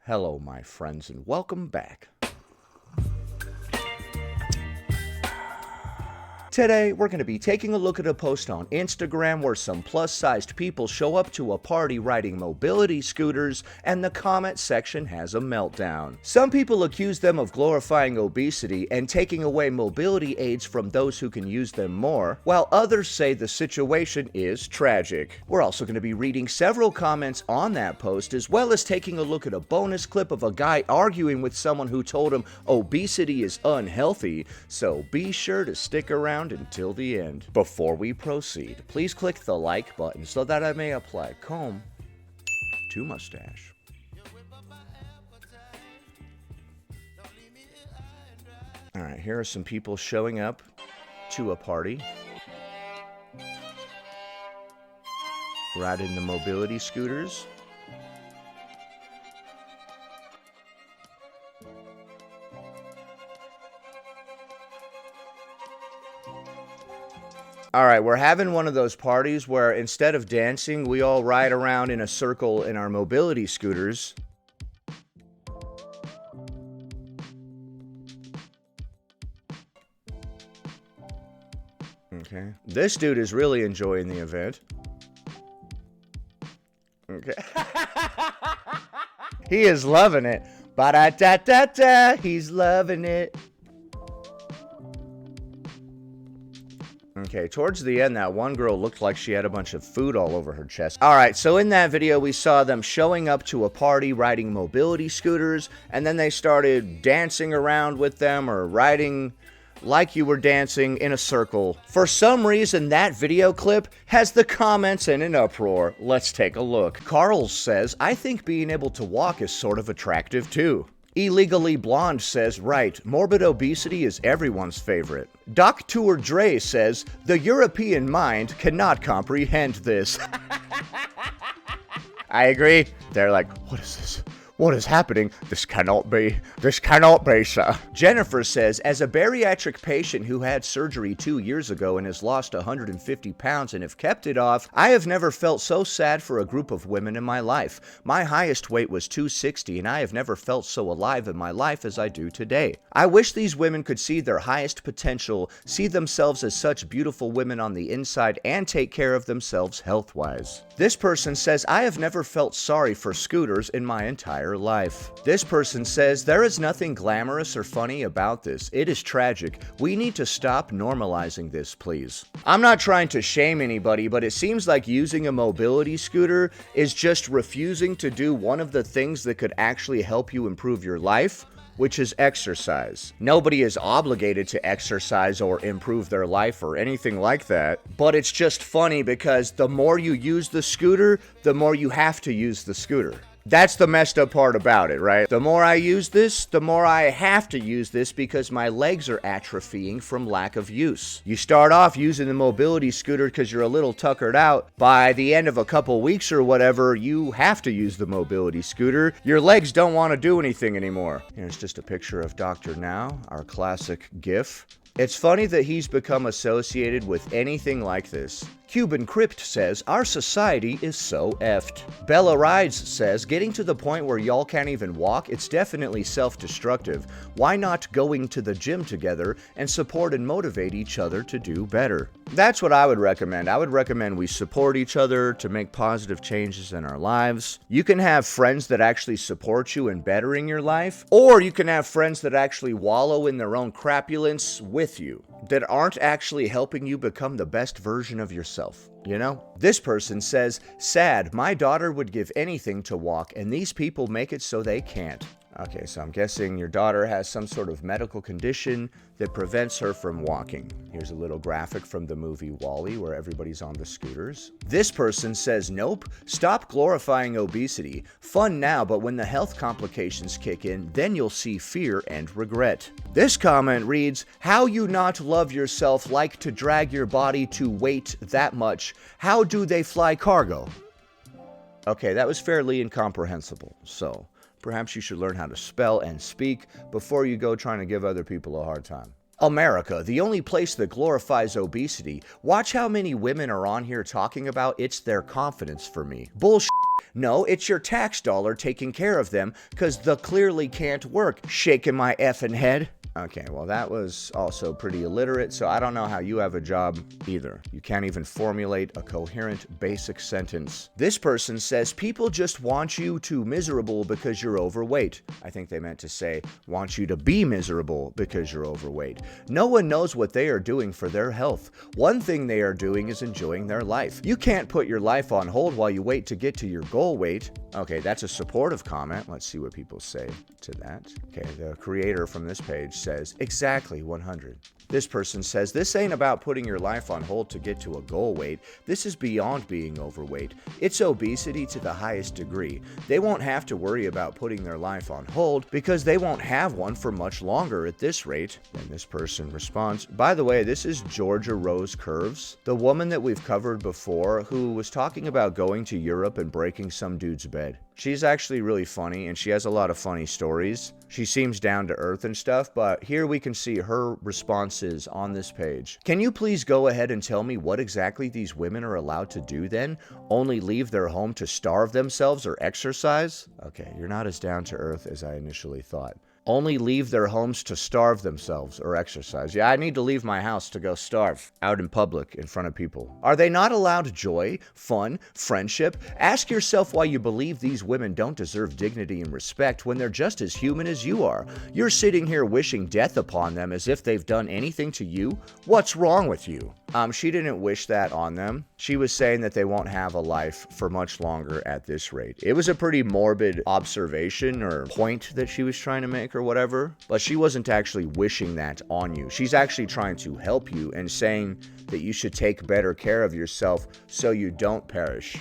Hello, my friends, and welcome back. Today, we're going to be taking a look at a post on Instagram where some plus-sized people show up to a party riding mobility scooters, and the comment section has a meltdown. Some people accuse them of glorifying obesity and taking away mobility aids from those who can use them more, while others say the situation is tragic. We're also going to be reading several comments on that post, as well as taking a look at a bonus clip of a guy arguing with someone who told him obesity is unhealthy, so be sure to stick around until the end. Before we proceed, please click the like button so that I may apply comb to mustache. Alright, here are some people showing up to a party, riding the mobility scooters. Alright, we're having one of those parties where instead of dancing, we all ride around in a circle in our mobility scooters. Okay. This dude is really enjoying the event. Okay. He is loving it. Ba-da-da-da-da. He's loving it. Okay, towards the end, that one girl looked like she had a bunch of food all over her chest. Alright, so in that video, we saw them showing up to a party riding mobility scooters, and then they started dancing around with them or riding like you were dancing in a circle. For some reason, that video clip has the comments in an uproar. Let's take a look. Carl says, I think being able to walk is sort of attractive too. Illegally Blonde says, right, morbid obesity is everyone's favorite. Dr. Dre says, the European mind cannot comprehend this. I agree. They're like, what is this? What is happening? This cannot be, sir. Jennifer says, as a bariatric patient who had surgery 2 years ago and has lost 150 pounds and have kept it off, I have never felt so sad for a group of women in my life. My highest weight was 260 and I have never felt so alive in my life as I do today. I wish these women could see their highest potential, see themselves as such beautiful women on the inside, and take care of themselves health-wise. This person says, I have never felt sorry for scooters in my entire life. This person says, there is nothing glamorous or funny about this. It is tragic. We need to stop normalizing this, please. I'm not trying to shame anybody, but it seems like using a mobility scooter is just refusing to do one of the things that could actually help you improve your life, which is exercise. Nobody is obligated to exercise or improve their life or anything like that, but it's just funny because the more you use the scooter, the more you have to use the scooter. That's the messed up part about it, right? The more I use this, the more I have to use this because my legs are atrophying from lack of use. You start off using the mobility scooter because you're a little tuckered out. By the end of a couple weeks or whatever, you have to use the mobility scooter. Your legs don't want to do anything anymore. Here's just a picture of Dr. Now, our classic GIF. It's funny that he's become associated with anything like this. Cuban Crypt says, our society is so effed. Bella Rides says, getting to the point where y'all can't even walk, it's definitely self-destructive. Why not going to the gym together and support and motivate each other to do better? That's what I would recommend. I would recommend we support each other to make positive changes in our lives. You can have friends that actually support you in bettering your life, or you can have friends that actually wallow in their own crapulence with you, that aren't actually helping you become the best version of yourself. You know? This person says, sad, my daughter would give anything to walk, and these people make it so they can't. Okay, so I'm guessing your daughter has some sort of medical condition that prevents her from walking. Here's a little graphic from the movie WALL-E where everybody's on the scooters. This person says, nope, stop glorifying obesity. Fun now, but when the health complications kick in, then you'll see fear and regret. This comment reads, how you not love yourself like to drag your body to weight that much? How do they fly cargo? Okay, that was fairly incomprehensible, so perhaps you should learn how to spell and speak before you go trying to give other people a hard time. America, the only place that glorifies obesity. Watch how many women are on here talking about it's their confidence for me. Bullshit. No, it's your tax dollar taking care of them, because the clearly can't work. Shaking my effing head. Okay, well, that was also pretty illiterate, so I don't know how you have a job either. You can't even formulate a coherent, basic sentence. This person says, people just want you to miserable because you're overweight. I think they meant to say, want you to be miserable because you're overweight. No one knows what they are doing for their health. One thing they are doing is enjoying their life. You can't put your life on hold while you wait to get to your goal weight. Okay, that's a supportive comment. Let's see what people say to that. Okay, the creator from this page says, exactly 100. This person says, this ain't about putting your life on hold to get to a goal weight. This is beyond being overweight. It's obesity to the highest degree. They won't have to worry about putting their life on hold because they won't have one for much longer at this rate. And this person responds, by the way, this is Georgia Rose Curves, the woman that we've covered before who was talking about going to Europe and breaking some dude's bed. She's actually really funny and she has a lot of funny stories. She seems down to earth and stuff, but here we can see her responses on this page. Can you please go ahead and tell me what exactly these women are allowed to do then? Only leave their home to starve themselves or exercise? Okay, you're not as down to earth as I initially thought. Only leave their homes to starve themselves or exercise. Yeah, I need to leave my house to go starve out in public in front of people. Are they not allowed joy, fun, friendship? Ask yourself why you believe these women don't deserve dignity and respect when they're just as human as you are. You're sitting here wishing death upon them as if they've done anything to you? What's wrong with you? She didn't wish that on them. She was saying that they won't have a life for much longer at this rate. It was a pretty morbid observation or point that she was trying to make or whatever, but she wasn't actually wishing that on you. She's actually trying to help you and saying that you should take better care of yourself so you don't perish,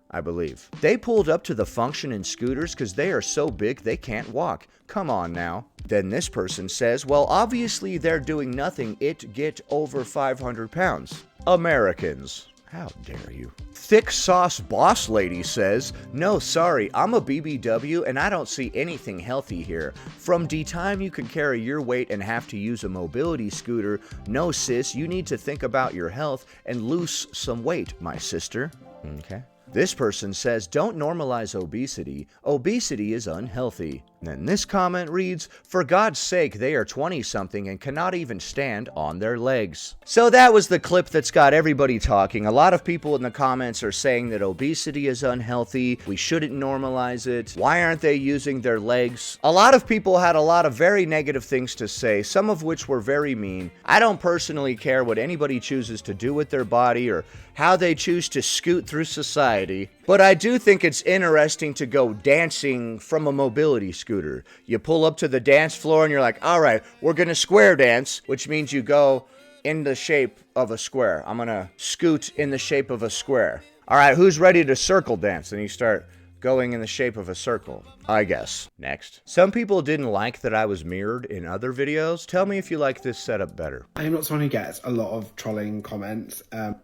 I believe. They pulled up to the function in scooters because they are so big they can't walk. Come on now. Then this person says, well, obviously they're doing nothing. It get over 500 pounds. Americans. How dare you? Thick Sauce Boss Lady says, no, sorry, I'm a BBW and I don't see anything healthy here. From the time you can carry your weight and have to use a mobility scooter, no sis, you need to think about your health and lose some weight, my sister. Okay. This person says, don't normalize obesity. Obesity is unhealthy. Then this comment reads, for God's sake, they are 20-something and cannot even stand on their legs. So that was the clip that's got everybody talking. A lot of people in the comments are saying that obesity is unhealthy. We shouldn't normalize it. Why aren't they using their legs? A lot of people had a lot of very negative things to say, some of which were very mean. I don't personally care what anybody chooses to do with their body or how they choose to scoot through society. But I do think it's interesting to go dancing from a mobility scooter. You pull up to the dance floor and you're like, all right, we're going to square dance, which means you go in the shape of a square. I'm going to scoot in the shape of a square. All right, who's ready to circle dance? And you start going in the shape of a circle, I guess. Next. Some people didn't like that I was mirrored in other videos. Tell me if you like this setup better. I'm not someone who gets a lot of trolling comments.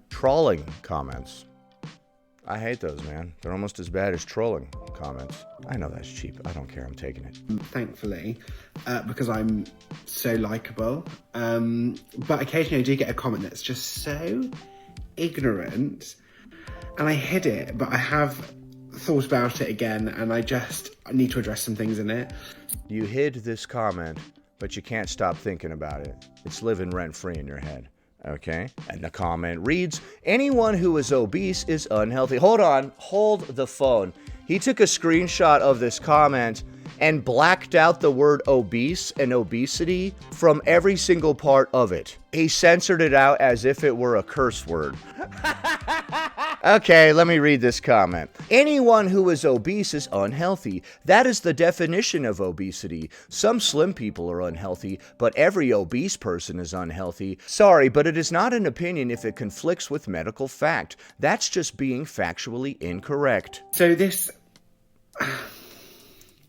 Trolling comments. I hate those, man. They're almost as bad as trolling comments. I know that's cheap. I don't care. I'm taking it. Thankfully, because I'm so likable. But occasionally I do get a comment that's just so ignorant. And I hid it, but I have thought about it again and I need to address some things in it. You hid this comment, but you can't stop thinking about it. It's living rent-free in your head. Okay, and the comment reads, anyone who is obese is unhealthy. Hold on, hold the phone. He took a screenshot of this comment and blacked out the word obese and obesity from every single part of it. He censored it out as if it were a curse word. Okay, let me read this comment. Anyone who is obese is unhealthy. That is the definition of obesity. Some slim people are unhealthy, but every obese person is unhealthy. Sorry, but it is not an opinion if it conflicts with medical fact. That's just being factually incorrect. So this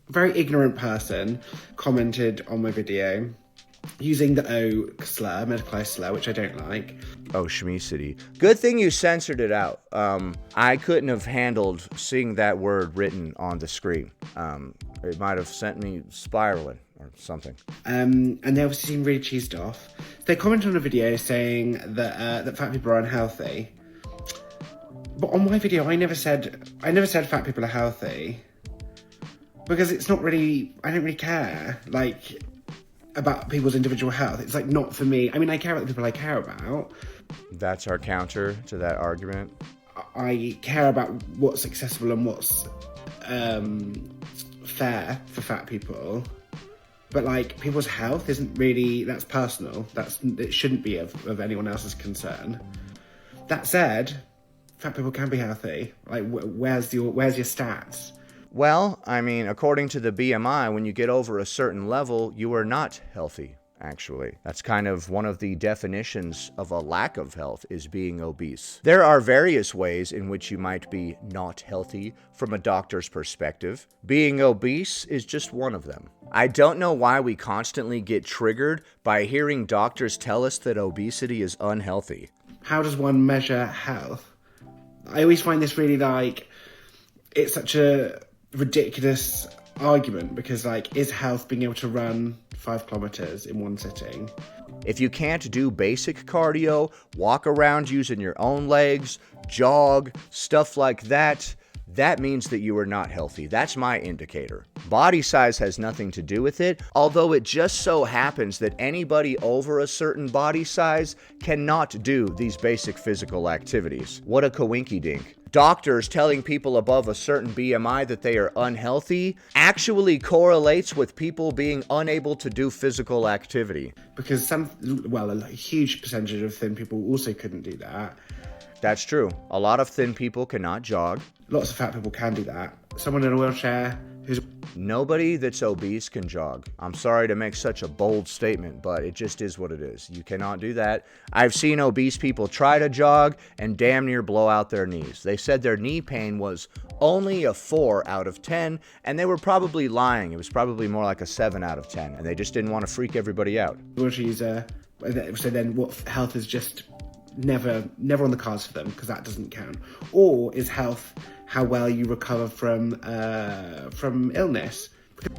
very ignorant person commented on my video using the O slur, medicalized slur, which I don't like. Oh, Shmee-city. Good thing you censored it out. I couldn't have handled seeing that word written on the screen. It might have sent me spiraling or something. And they obviously seem really cheesed off. So they commented on a video saying that fat people are unhealthy. But on my video, I never said fat people are healthy. Because it's not really, I don't really care, like, about people's individual health. It's, like, not for me. I mean, I care about the people I care about. That's our counter to that argument. I care about what's accessible and what's fair for fat people. But, like, people's health isn't really, that's personal. It shouldn't be of anyone else's concern. That said, fat people can be healthy. Like, where's your stats? Well, I mean, according to the BMI, when you get over a certain level, you are not healthy, actually. That's kind of one of the definitions of a lack of health, is being obese. There are various ways in which you might be not healthy from a doctor's perspective. Being obese is just one of them. I don't know why we constantly get triggered by hearing doctors tell us that obesity is unhealthy. How does one measure health? I always find this really, like, it's such a ridiculous argument because, like, is health being able to run 5 kilometers in one sitting? If you can't do basic cardio, walk around using your own legs, jog, stuff like that, that means that you are not healthy. That's my indicator. Body size has nothing to do with it, although it just so happens that anybody over a certain body size cannot do these basic physical activities. What a coinky-dink. Doctors telling people above a certain BMI that they are unhealthy actually correlates with people being unable to do physical activity. Because a huge percentage of thin people also couldn't do that. That's true. A lot of thin people cannot jog. Lots of fat people can do that. Someone in a wheelchair who's... Nobody that's obese can jog. I'm sorry to make such a bold statement, but it just is what it is. You cannot do that. I've seen obese people try to jog and damn near blow out their knees. They said their knee pain was only a 4 out of 10, and they were probably lying. It was probably more like a 7 out of 10, and they just didn't want to freak everybody out. Wheelchair user, so then what health is just never on the cards for them, because that doesn't count. Or is health how well you recover from illness?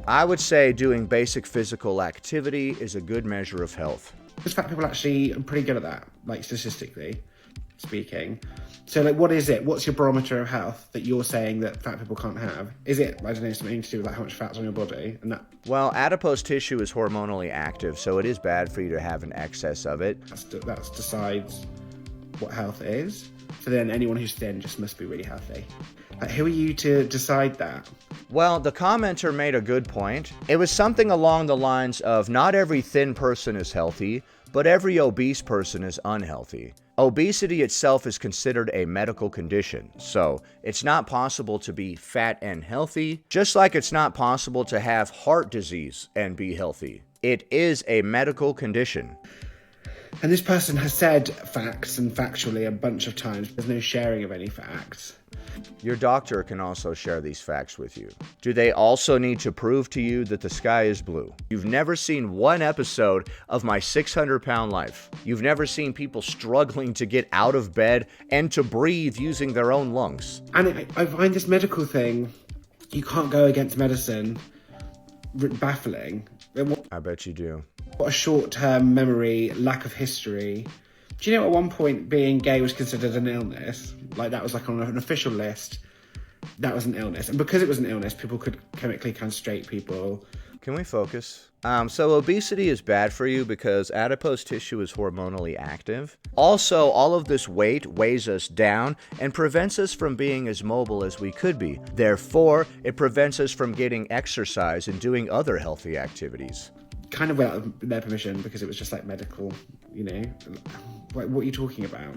I would say doing basic physical activity is a good measure of health. Because fat people actually are pretty good at that, like statistically speaking. So, like, what is it? What's your barometer of health that you're saying that fat people can't have? Is it, I don't know, something to do with like how much fat's on your body? And that... Well, adipose tissue is hormonally active, so it is bad for you to have an excess of it. That decides what health is. So then anyone who's thin just must be really healthy. Like, who are you to decide that? Well, the commenter made a good point. It was something along the lines of not every thin person is healthy, but every obese person is unhealthy. Obesity itself is considered a medical condition, so it's not possible to be fat and healthy, just like it's not possible to have heart disease and be healthy. It is a medical condition. And this person has said facts and factually a bunch of times. There's no sharing of any facts. Your doctor can also share these facts with you. Do they also need to prove to you that the sky is blue? You've never seen one episode of My 600-Pound Life. You've never seen people struggling to get out of bed and to breathe using their own lungs. And I find this medical thing, you can't go against medicine, baffling. I bet you do. What a short-term memory, lack of history. Do you know at one point being gay was considered an illness? Like, that was like on an official list. That was an illness. And because it was an illness, people could chemically castrate people. Can we focus? So obesity is bad for you because adipose tissue is hormonally active. Also, all of this weight weighs us down and prevents us from being as mobile as we could be. Therefore, it prevents us from getting exercise and doing other healthy activities. Kind of without their permission, because it was just like medical, you know? Like, what are you talking about?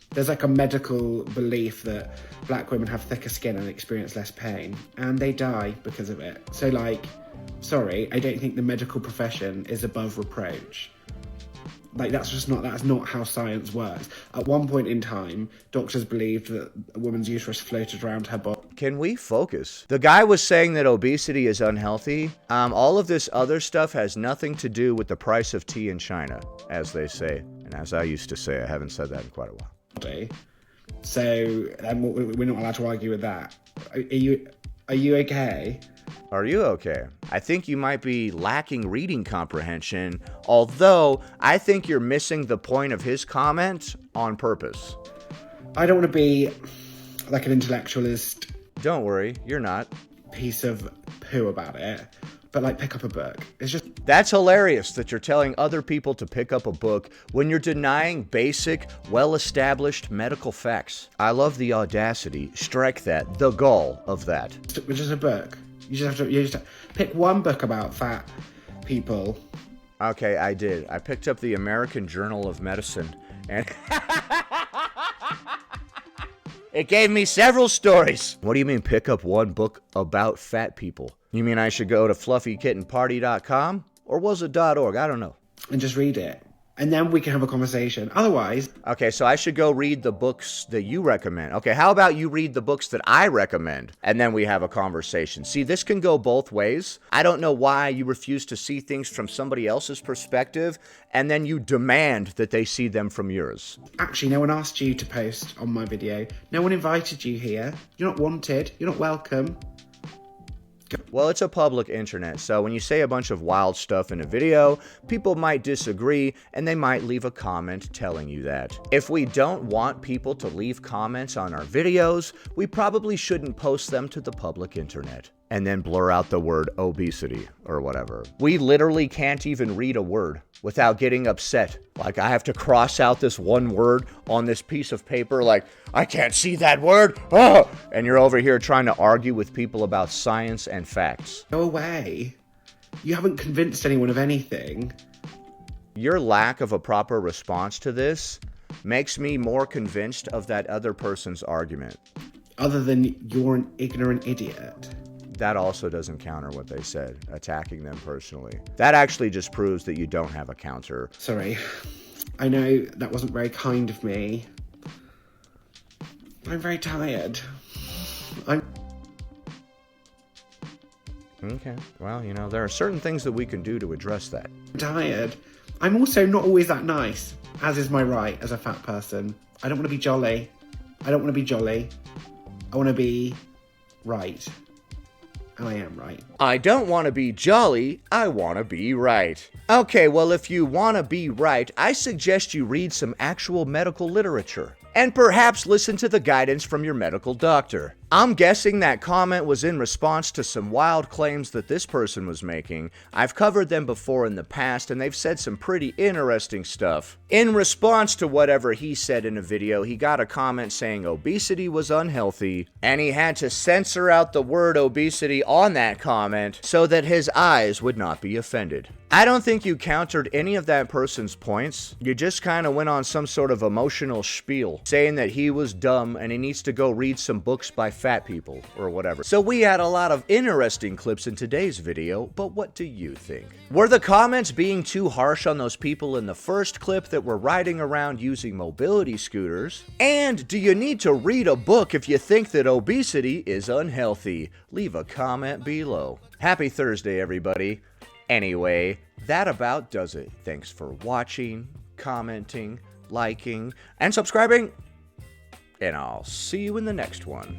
There's like a medical belief that black women have thicker skin and experience less pain, and they die because of it. So, like, sorry, I don't think the medical profession is above reproach. Like, that's not how science works. At one point in time, doctors believed that a woman's uterus floated around her body. Can we focus? The guy was saying that obesity is unhealthy. All of this other stuff has nothing to do with the price of tea in China, as they say. And as I used to say, I haven't said that in quite a while. So, we're not allowed to argue with that. Are you okay? Are you okay? I think you might be lacking reading comprehension, although I think you're missing the point of his comment on purpose. I don't want to be like an intellectualist Don't worry, you're not. piece of poo about it. But like, pick up a book. It's just... That's hilarious that you're telling other people to pick up a book when you're denying basic, well-established medical facts. I love the audacity, strike that, the gall of that. It's just a book. You just have to pick one book about fat people. Okay, I did. I picked up the American Journal of Medicine, and it gave me several stories. What do you mean pick up one book about fat people? You mean I should go to fluffykittenparty.com? Or was it .org? I don't know. And just read it. And then we can have a conversation. Otherwise... Okay, so I should go read the books that you recommend. Okay, how about you read the books that I recommend, and then we have a conversation. See, this can go both ways. I don't know why you refuse to see things from somebody else's perspective, and then you demand that they see them from yours. Actually, no one asked you to post on my video. No one invited you here. You're not wanted. You're not welcome. Well, it's a public internet, so when you say a bunch of wild stuff in a video, people might disagree, and they might leave a comment telling you that. If we don't want people to leave comments on our videos, we probably shouldn't post them to the public internet. And then blur out the word obesity or whatever. We literally can't even read a word without getting upset. Like, I have to cross out this one word on this piece of paper, like, I can't see that word, oh! And you're over here trying to argue with people about science and facts. Go away. You haven't convinced anyone of anything. Your lack of a proper response to this makes me more convinced of that other person's argument. Other than you're an ignorant idiot. That also doesn't counter what they said, attacking them personally. That actually just proves that you don't have a counter. Sorry. I know that wasn't very kind of me. I'm very tired. Okay, well, you know, there are certain things that we can do to address that. Tired. I'm also not always that nice, as is my right as a fat person. I don't want to be jolly. I don't want to be jolly. I want to be right. And I am right. I don't want to be jolly, I want to be right. Okay, well, if you want to be right, I suggest you read some actual medical literature. And perhaps listen to the guidance from your medical doctor. I'm guessing that comment was in response to some wild claims that this person was making. I've covered them before in the past, and they've said some pretty interesting stuff. In response to whatever he said in a video, he got a comment saying obesity was unhealthy, and he had to censor out the word obesity on that comment so that his eyes would not be offended. I don't think you countered any of that person's points. You just kind of went on some sort of emotional spiel, saying that he was dumb and he needs to go read some books by fat people or whatever. So we had a lot of interesting clips in today's video, but what do you think? Were the comments being too harsh on those people in the first clip that were riding around using mobility scooters? And do you need to read a book if you think that obesity is unhealthy? Leave a comment below. Happy Thursday, everybody. Anyway, that about does it. Thanks for watching, commenting, liking, and subscribing. And I'll see you in the next one.